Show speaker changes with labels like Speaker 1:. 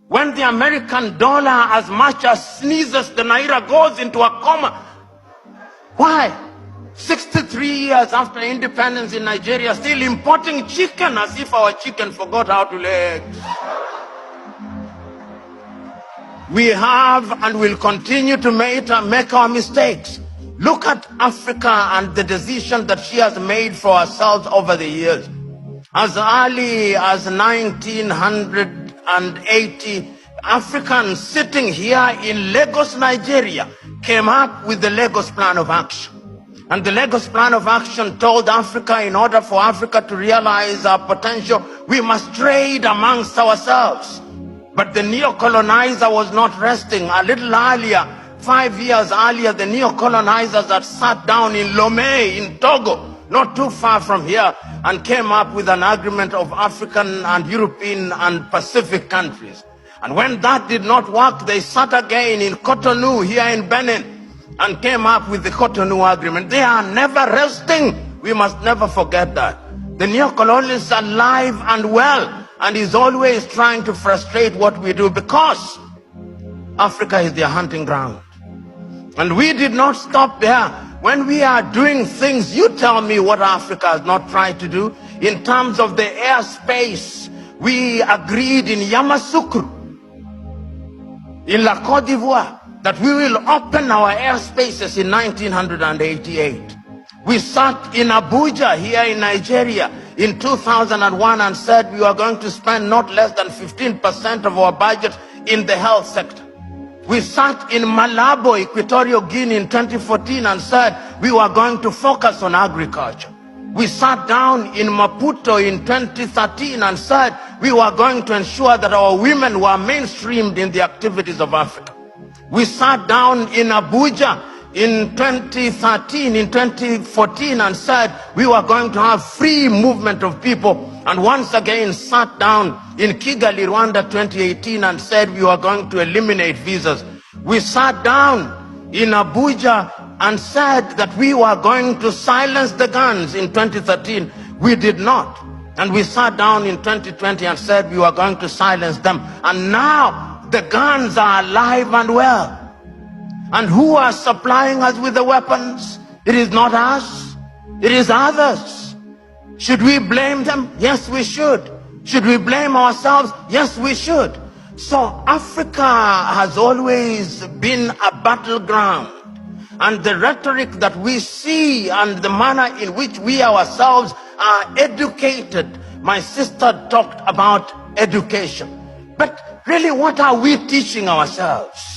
Speaker 1: When the American dollar as much as sneezes, the naira goes into a coma. Why? 63 years after independence in Nigeria, still importing chicken as if our chicken forgot how to lay eggs. We have and will continue to make our mistakes. Look at Africa and the decision that she has made for ourselves over the years. As early as 1980, Africans sitting here in Lagos, Nigeria, came up with the Lagos Plan of Action. And the Lagos Plan of Action told Africa, in order for Africa to realize our potential, we must trade amongst ourselves. But the neo-colonizer was not resting. A little earlier, 5 years earlier, the neo-colonizers had sat down in Lomé in Togo, not too far from here, and came up with an agreement of African and European and Pacific countries. And when that did not work, they sat again in Cotonou here in Benin and came up with the Cotonou Agreement. They are never resting. We must never forget that. The neo-colonialist is alive and well, and is always trying to frustrate what we do, because Africa is their hunting ground. And we did not stop there. When we are doing things, you tell me what Africa has not tried to do. In terms of the airspace, we agreed in Yamoussoukro, in La Côte d'Ivoire, that we will open our airspaces in 1988. We sat in Abuja here in Nigeria in 2001 and said we were going to spend not less than 15% of our budget in the health sector. We sat in Malabo, Equatorial Guinea in 2014 and said we were going to focus on agriculture. We sat down in Maputo in 2013 and said we were going to ensure that our women were mainstreamed in the activities of Africa. We sat down in Abuja in 2013, in 2014 and said we were going to have free movement of people, and once again sat down in Kigali, Rwanda 2018 and said we were going to eliminate visas. We sat down in Abuja and said that we were going to silence the guns in 2013. We did not. And we sat down in 2020 and said we were going to silence them. And now the guns are alive and well. And who are supplying us with the weapons? It is not us. It is others. Should we blame them? Yes, we should. Should we blame ourselves? Yes, we should. So Africa has always been a battleground. And the rhetoric that we see and the manner in which we ourselves are educated. My sister talked about education. But really, what are we teaching ourselves?